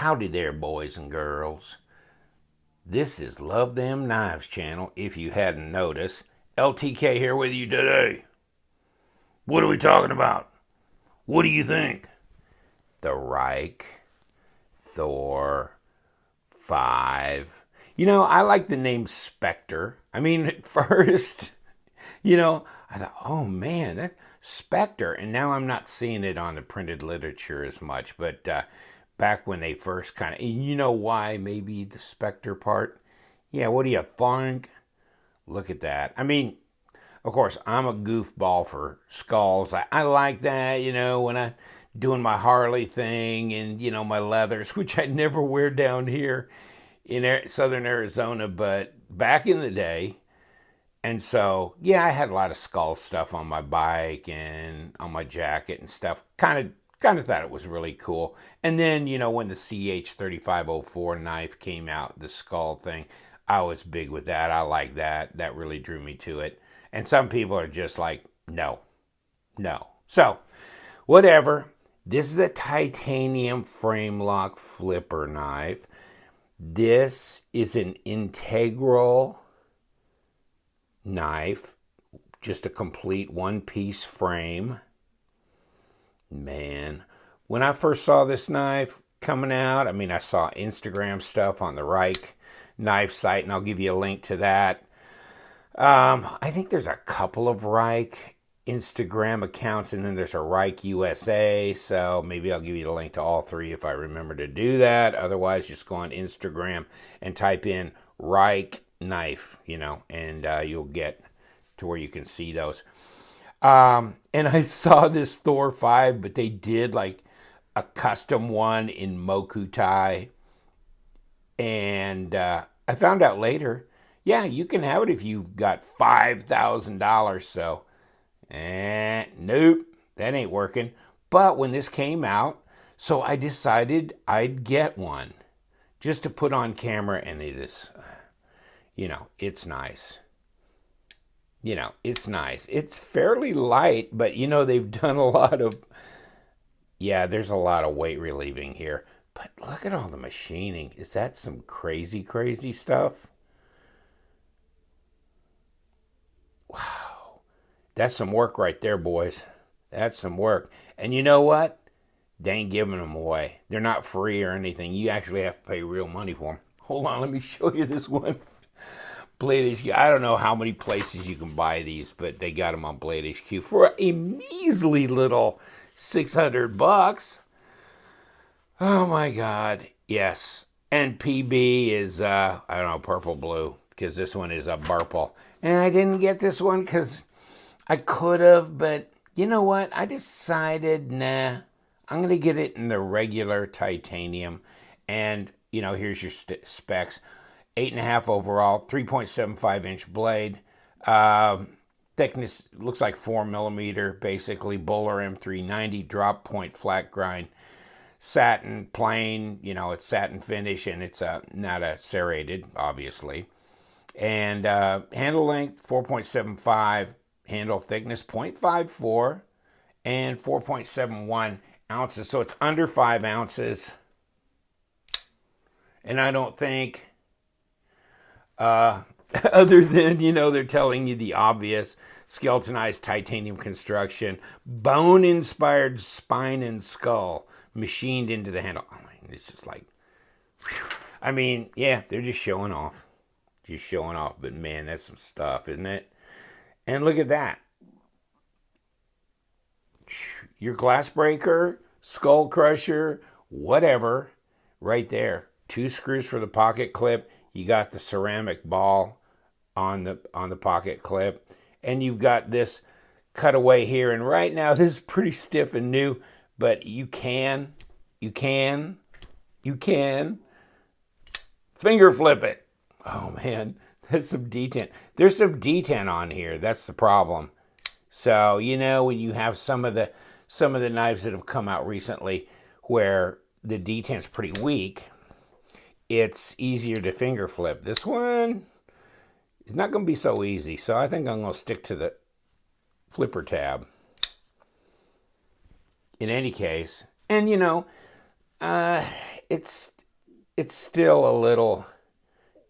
Howdy there, boys and girls. This is Love Them Knives channel, if you hadn't noticed. LTK here with you today. What are we talking about? What do you think? The Rike Thor 5. You know, I like the name Specter. I mean, at first, I thought, oh man, that's Specter. And now I'm not seeing it on the printed literature as much, but back when they first kind of, you know why maybe the Specter part? Yeah, what do you think? Look at that. I mean, of course, I'm a goofball for skulls. I like that, when I doing my Harley thing and, my leathers, which I never wear down here in southern Arizona, but back in the day. And so, yeah, I had a lot of skull stuff on my bike and on my jacket and stuff. Kind of thought it was really cool. And then, when the CH-3504 knife came out, the skull thing, I was big with that. I like that. That really drew me to it. And some people are just like, no. So, whatever. This is a titanium frame lock flipper knife. This is an integral knife, just a complete one-piece frame. Man, when I first saw this knife coming out, I saw Instagram stuff on the Rike knife site, and I'll give you a link to that. I think there's a couple of Rike Instagram accounts, and then there's a Rike USA, so maybe I'll give you the link to all three if I remember to do that. Otherwise, just go on Instagram and type in Rike knife, and you'll get to where you can see those. And I saw this Thor 5, but they did like a custom one in Mokutai. And I found out later, yeah, you can have it if you've got $5,000. So, nope, that ain't working. But when this came out, so I decided I'd get one just to put on camera, and it is, it's nice. It's nice. It's fairly light, but they've done a lot of, there's a lot of weight relieving here. But look at all the machining. Is that some crazy, crazy stuff? Wow. That's some work right there, boys. That's some work. And you know what? They ain't giving them away. They're not free or anything. You actually have to pay real money for them. Hold on, let me show you this one. Blade HQ. I don't know how many places you can buy these, but they got them on Blade HQ for a measly little $600. Oh my God. Yes. And PB is, I don't know, purple blue, because this one is a purple. And I didn't get this one because I could have, but you know what? I decided, nah, I'm going to get it in the regular titanium. And, here's your specs. 8.5 overall, 3.75 inch blade. Thickness looks like 4 millimeter, basically. Bowler M390, drop point, flat grind. Satin, plain, it's satin finish, and it's not a serrated, obviously. And handle length, 4.75. Handle thickness, 0.54. And 4.71 ounces. So it's under 5 ounces. And I don't think... other than, they're telling you the obvious, skeletonized titanium construction, bone-inspired spine and skull, machined into the handle. It's just like, whew. Yeah, they're just showing off. But man, that's some stuff, isn't it? And look at that. Your glass breaker, skull crusher, whatever, right there. 2 screws for the pocket clip. You got the ceramic ball on the pocket clip, and you've got this cutaway here. And right now, this is pretty stiff and new, but you can finger flip it. Oh man, that's some detent. There's some detent on here. That's the problem. So when you have some of the knives that have come out recently where the detent's pretty weak, it's easier to finger flip. This one is not going to be so easy, so I think I'm going to stick to the flipper tab. In any case, and Uh, it's it's still a little,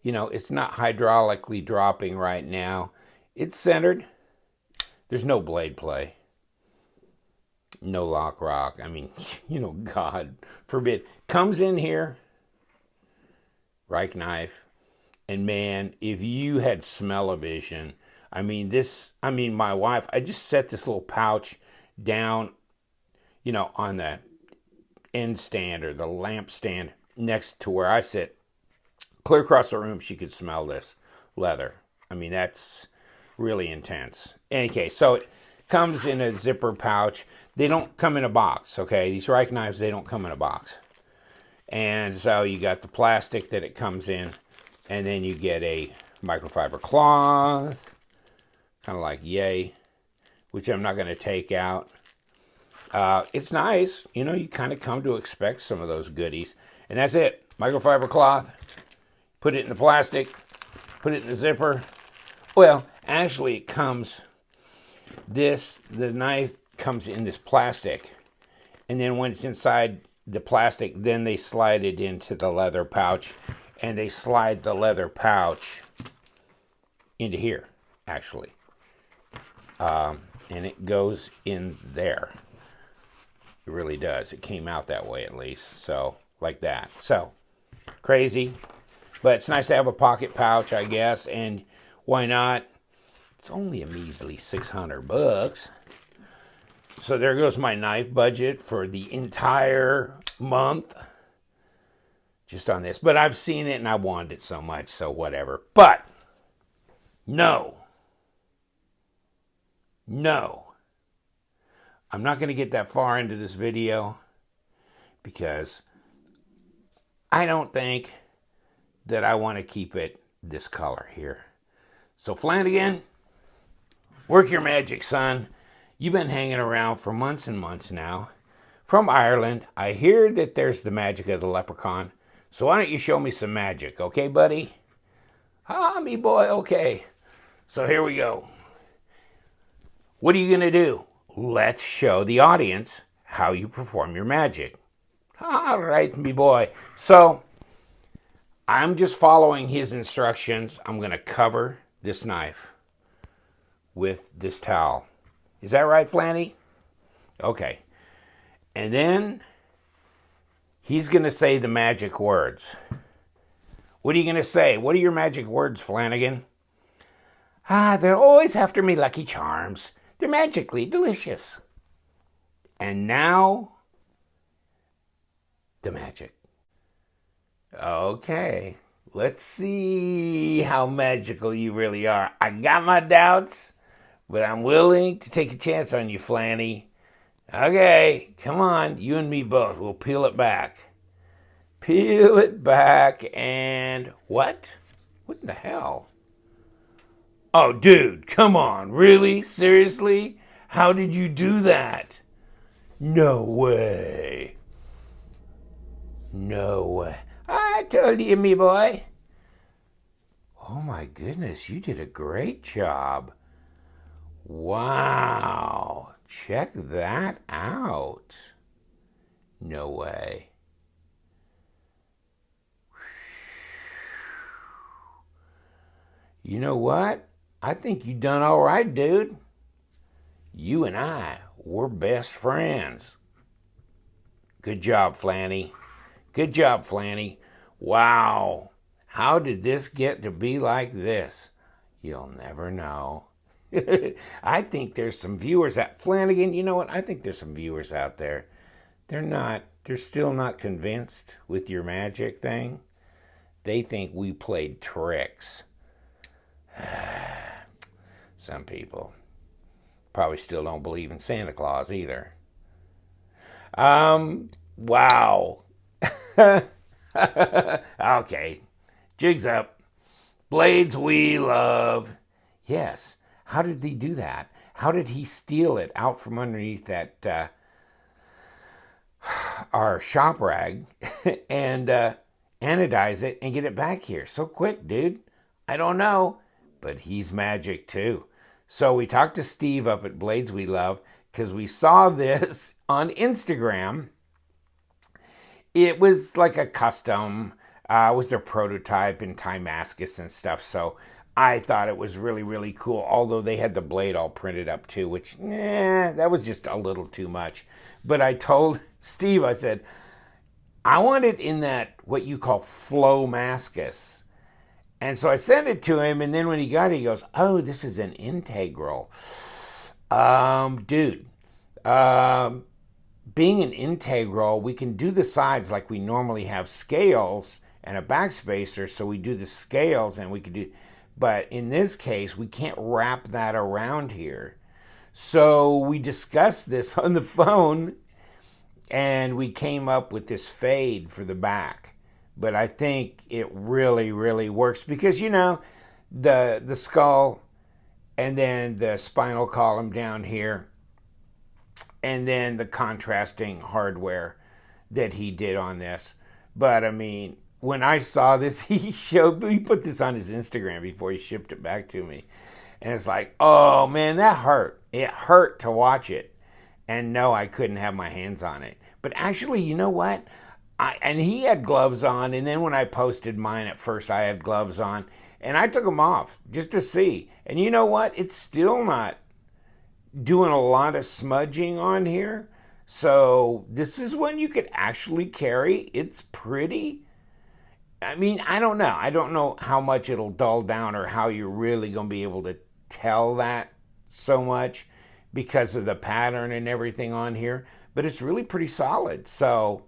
it's not hydraulically dropping right now. It's centered. There's no blade play. No lock rock. I mean, God forbid. Comes in here, Rike knife, and man, if you had smell-o-vision, my wife, I just set this little pouch down, on the end stand or the lamp stand next to where I sit. Clear across the room, she could smell this leather. That's really intense. Any case, so it comes in a zipper pouch. They don't come in a box, okay? These Rike knives, they don't come in a box. And so you got the plastic that it comes in, and then you get a microfiber cloth, kind of like yay, which I'm not going to take out. It's nice. You kind of come to expect some of those goodies. And that's it. Microfiber cloth. Put it in the plastic. Put it in the zipper. Well, actually it comes, the knife comes in this plastic. And then when it's inside the plastic, then they slide it into the leather pouch. And they slide the leather pouch into here, actually. And it goes in there. It really does. It came out that way at least. So, like that. So, crazy. But it's nice to have a pocket pouch, I guess. And why not? It's only a measly $600. So there goes my knife budget for the entire month. Just on this. But I've seen it and I wanted it so much. So whatever. But, no. I'm not going to get that far into this video because I don't think that I want to keep it this color here. So Flanagan, work your magic, son. You've been hanging around for months and months now. From Ireland, I hear that there's the magic of the leprechaun. So why don't you show me some magic, okay, buddy? Me boy, okay. So here we go. What are you going to do? Let's show the audience how you perform your magic. All right, me boy. So, I'm just following his instructions. I'm going to cover this knife with this towel. Is that right, Flanny? Okay. And then, he's going to say the magic words. What are you going to say? What are your magic words, Flanagan? They're always after me Lucky Charms. They're magically delicious. And now, the magic. Okay, let's see how magical you really are. I got my doubts, but I'm willing to take a chance on you, Flanny. Okay, come on, you and me both. We'll peel it back. Peel it back and what? What in the hell? Oh, dude, come on. Really? Seriously? How did you do that? No way. No way. I told you, me boy. Oh, my goodness. You did a great job. Wow. Check that out. No way. You know what? I think you done all right, dude. You and I, we're best friends. Good job, Flanny. Good job, Flanny. Wow. How did this get to be like this? You'll never know. I think there's some viewers out. Flanagan, you know what? I think there's some viewers out there. They're still not convinced with your magic thing. They think we played tricks. Some people probably still don't believe in Santa Claus either. Wow. Okay. Jig's up. Blades we love. Yes. How did he do that? How did he steal it out from underneath that our shop rag and anodize it and get it back here so quick, dude? I don't know, but he's magic too. So we talked to Steve up at Blades We Love because we saw this on Instagram, It was like a custom. It was their prototype in Timascus and stuff. So I thought it was really, really cool. Although they had the blade all printed up too, which, that was just a little too much. But I told Steve, I said, I want it in that, what you call Flowmascus. And so I sent it to him, and then when he got it, he goes, "Oh, this is an integral." Dude, um, being an integral, we can do the sides like we normally have scales and a backspacer, so we do the scales and we can do, but in this case, we can't wrap that around here. So we discussed this on the phone, and we came up with this fade for the back. But I think it really, really works because, the skull and then the spinal column down here and then the contrasting hardware that he did on this. But I mean, when I saw this, he put this on his Instagram before he shipped it back to me. And it's like, oh man, that hurt. It hurt to watch it. And no, I couldn't have my hands on it. But actually, you know what? And he had gloves on, and then when I posted mine at first, I had gloves on, and I took them off just to see. And you know what? It's still not doing a lot of smudging on here. So this is one you could actually carry. It's pretty. I mean, I don't know. I don't know how much it'll dull down or how you're really going to be able to tell that so much because of the pattern and everything on here. But it's really pretty solid. So,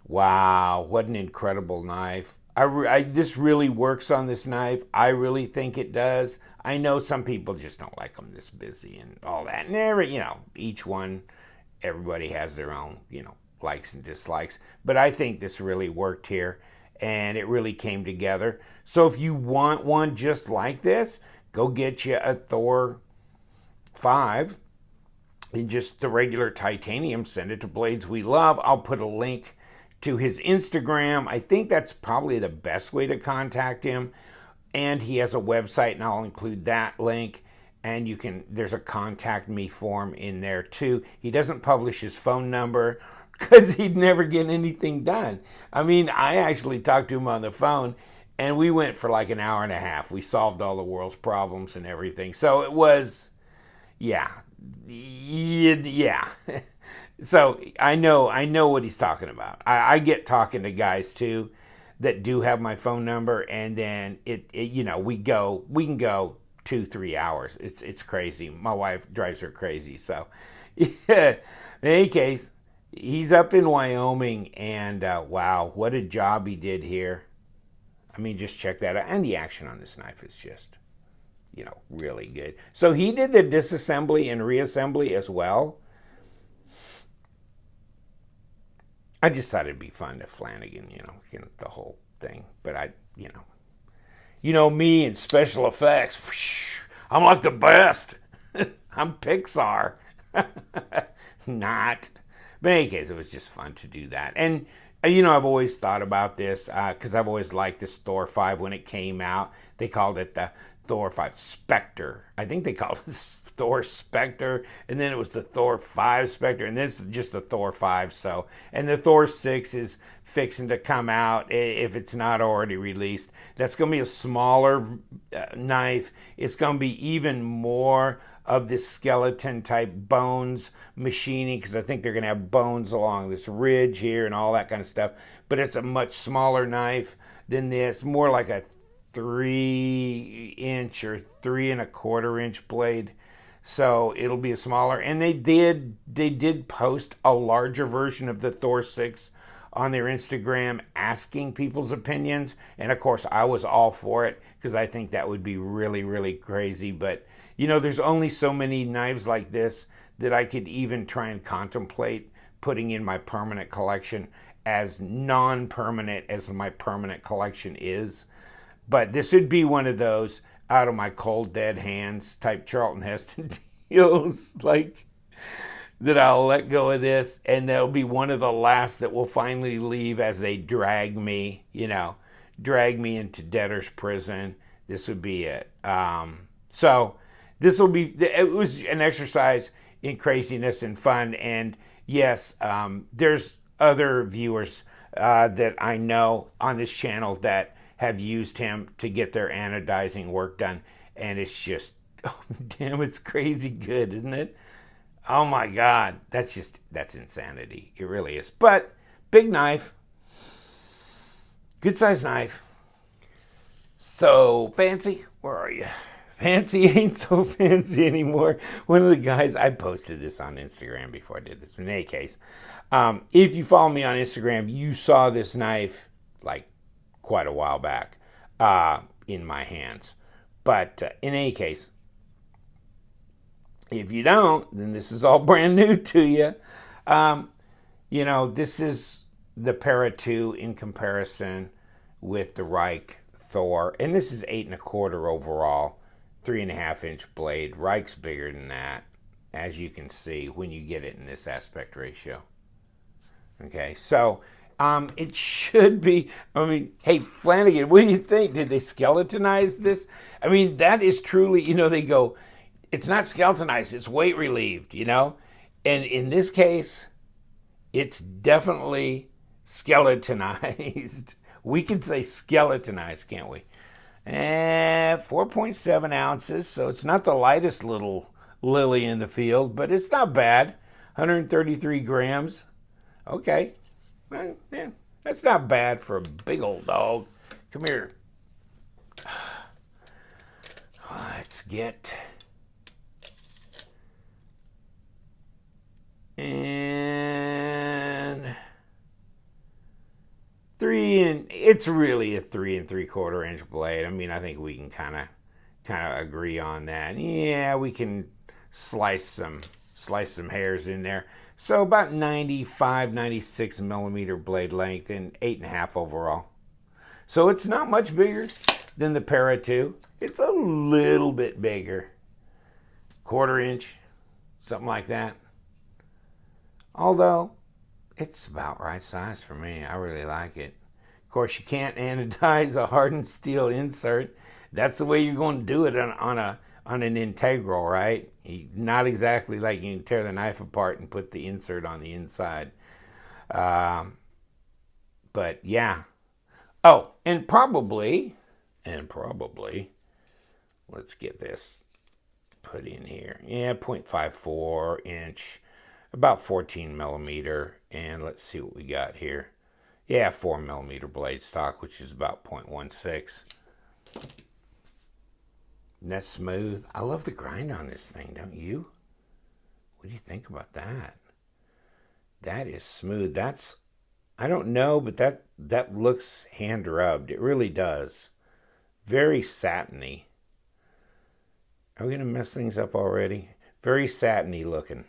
wow, what an incredible knife. This really works on this knife. I really think it does. I know some people just don't like them this busy and all that. And each one, everybody has their own, likes and dislikes. But I think this really worked here, and it really came together. So if you want one just like this, go get you a Thor 5 in just the regular titanium. Send it to Blades We Love. I'll put a link to his Instagram. I think that's probably the best way to contact him. And he has a website, and I'll include that link. And there's a contact me form in there too. He doesn't publish his phone number because he'd never get anything done. I mean, I actually talked to him on the phone, and we went for like an hour and a half. We solved all the world's problems and everything. So it was, yeah. So I know what he's talking about. I get talking to guys too that do have my phone number, and then we can go 2-3 hours. It's crazy. My wife drives her crazy. So yeah. In any case, he's up in Wyoming, and wow, what a job he did here. I mean, just check that out. And the action on this knife is just, really good. So he did the disassembly and reassembly as well. I just thought it'd be fun to Flanagan, the whole thing. But me and special effects, I'm like the best. I'm Pixar. Not. But in any case, it was just fun to do that. And, I've always thought about this because I've always liked this Thor 5 when it came out. They called it the Thor 5 Specter. I think they called it Thor Specter, and then it was the Thor 5 Specter, and this is just the Thor 5. So, and the Thor 6 is fixing to come out if it's not already released. That's going to be a smaller knife. It's going to be even more of this skeleton type bones machining, because I think they're going to have bones along this ridge here and all that kind of stuff. But it's a much smaller knife than this, more like a 3-inch or 3.25-inch blade. So it'll be a smaller. And they did post a larger version of the Thor 6 on their Instagram asking people's opinions. And of course, I was all for it because I think that would be really, really crazy. But, there's only so many knives like this that I could even try and contemplate putting in my permanent collection, as non-permanent as my permanent collection is. But this would be one of those out of my cold dead hands type Charlton Heston deals, like, that I'll let go of this, and that'll be one of the last that will finally leave as they drag me into debtor's prison. This would be it. So this will be, it was an exercise in craziness and fun. And yes, there's other viewers that I know on this channel that have used him to get their anodizing work done, and it's just, oh, damn, it's crazy good, isn't it? Oh my God, that's insanity. It really is. But big knife, good size knife. So fancy, where are you? Fancy ain't so fancy anymore. One of the guys, I posted this on Instagram before I did this. In any case, if you follow me on Instagram, you saw this knife like quite a while back in my hands. But in any case, if you don't, then this is all brand new to you. This is the Para 2 in comparison with the Rike Thor. And this is 8 1/4 overall, 3.5 inch blade. Rike's bigger than that, as you can see when you get it in this aspect ratio. Okay, so it should be, hey, Flanagan, what do you think? Did they skeletonize this? That is truly, they go, it's not skeletonized, it's weight relieved, And in this case, it's definitely skeletonized. We can say skeletonized, can't we? And 4.7 ounces, so it's not the lightest little lily in the field, but it's not bad. 133 grams. Okay. Well, yeah, that's not bad for a big old dog. Come here. Let's get... And it's really a 3 3/4 inch blade. I think we can kind of agree on that. Yeah, we can slice some hairs in there. So about 95, 96 millimeter blade length and 8.5 overall. So it's not much bigger than the Para 2. It's a little bit bigger, 1/4 inch, something like that. Although, it's about right size for me. I really like it. Of course, you can't anodize a hardened steel insert. That's the way you're going to do it on an integral, right? Not exactly like you can tear the knife apart and put the insert on the inside. But yeah. Oh, and probably, let's get this put in here. Yeah, 0.54 inch. About 14 millimeter, and let's see what we got here. Yeah, 4 millimeter blade stock, which is about 0.16. And that's smooth. I love the grind on this thing, don't you? What do you think about that? That is smooth. I don't know, but that looks hand rubbed. It really does. Very satiny. Are we going to mess things up already? Very satiny looking.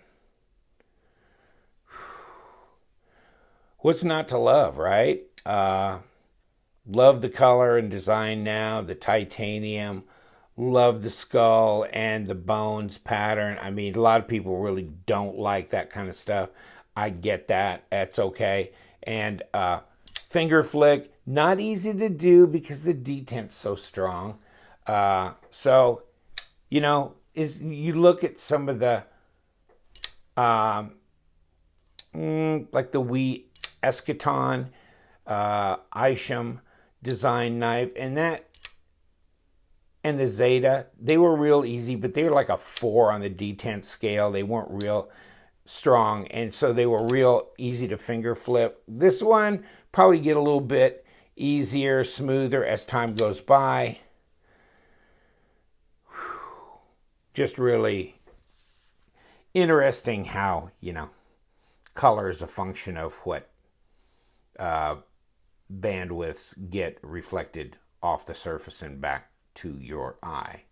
What's not to love, right? Love the color and design now, the titanium. Love the skull and the bones pattern. A lot of people really don't like that kind of stuff. I get that. That's okay. And finger flick, not easy to do because the detent's so strong. So, you look at some of the, like the Wee Eschaton, Isham design knife, and the Zeta, they were real easy, but they were like a 4 on the detent scale. They weren't real strong, and so they were real easy to finger flip. This one probably get a little bit easier, smoother as time goes by. Just really interesting how, color is a function of what bandwidths get reflected off the surface and back to your eye.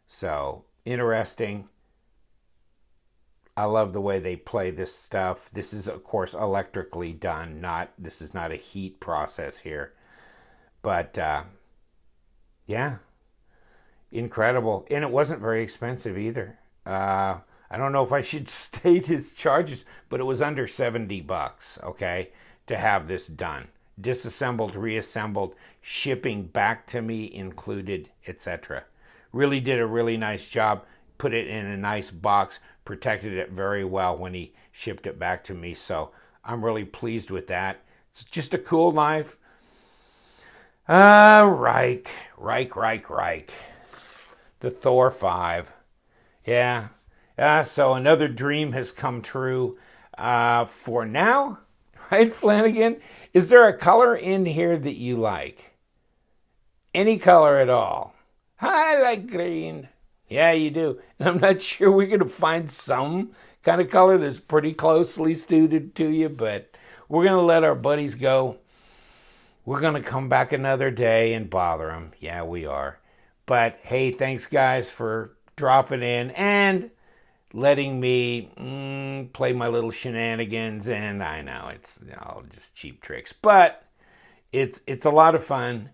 So interesting. I love the way they play this stuff. This is, of course, electrically done. This is not a heat process here. But yeah, incredible. And it wasn't very expensive either. I don't know if I should state his charges, but it was under $70, okay, to have this done. Disassembled, reassembled, shipping back to me included, etc. Really did a really nice job. Put it in a nice box, protected it very well when he shipped it back to me. So I'm really pleased with that. It's just a cool knife. Rike. The Thor 5. Yeah. So another dream has come true for now, right, Flanagan? Is there a color in here that you like? Any color at all? I like green. Yeah, you do. And I'm not sure we're going to find some kind of color that's pretty closely suited to you, but we're going to let our buddies go. We're going to come back another day and bother them. Yeah, we are. But hey, thanks guys for dropping in and letting me play my little shenanigans. And I know it's all just cheap tricks, but it's a lot of fun.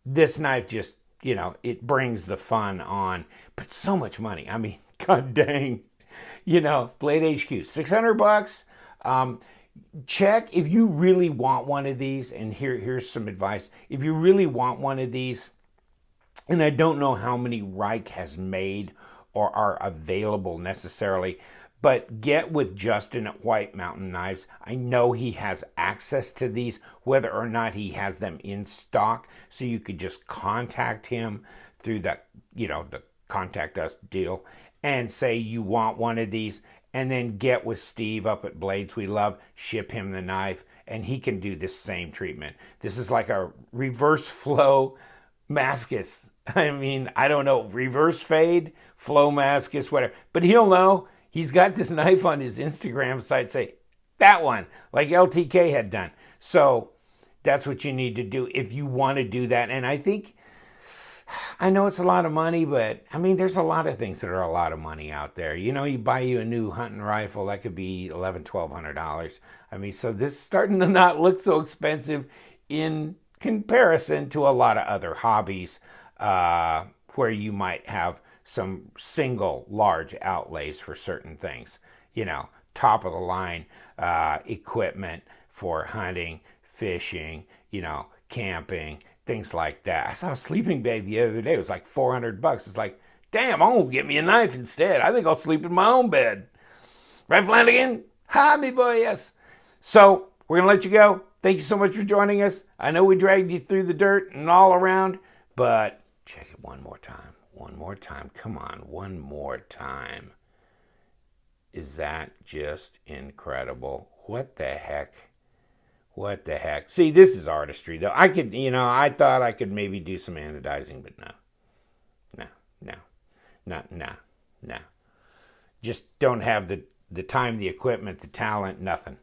This knife just, it brings the fun on, but so much money. I mean, god dang, Blade HQ, $600. Check if you really want one of these, and here's some advice. If you really want one of these, and I don't know how many Rike has made or are available necessarily, but get with Justin at White Mountain Knives. I know he has access to these, whether or not he has them in stock, so you could just contact him through the contact us deal and say you want one of these, and then get with Steve up at Blades We Love, ship him the knife, and he can do this same treatment. This is like a reverse flow Mascus. I mean, I don't know, reverse fade, flow Mascus, whatever. But he'll know. He's got this knife on his Instagram site, say, that one, like LTK had done. So that's what you need to do if you want to do that. And I know it's a lot of money, but I mean, there's a lot of things that are a lot of money out there. You buy you a new hunting rifle, that could be $1,100, $1,200. I mean, so this is starting to not look so expensive in comparison to a lot of other hobbies where you might have some single large outlays for certain things. Top of the line equipment for hunting, fishing, camping, things like that. I saw a sleeping bag the other day. It was like $400. It's like, damn, I'm going to get me a knife instead. I think I'll sleep in my own bed. Right, Flanagan? Hi, me boy, yes. So we're going to let you go. Thank you so much for joining us. I know we dragged you through the dirt and all around, but check it one more time. One more time. Come on, one more time. Is that just incredible? What the heck? What the heck? See, this is artistry, though. I thought I could maybe do some anodizing, but no. Just don't have the time, the equipment, the talent, nothing.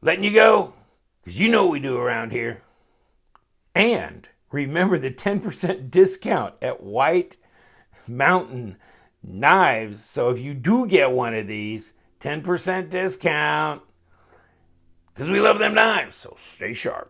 Letting you go, because you know what we do around here. And remember the 10% discount at White Mountain Knives. So if you do get one of these, 10% discount. Because we love them knives, so stay sharp.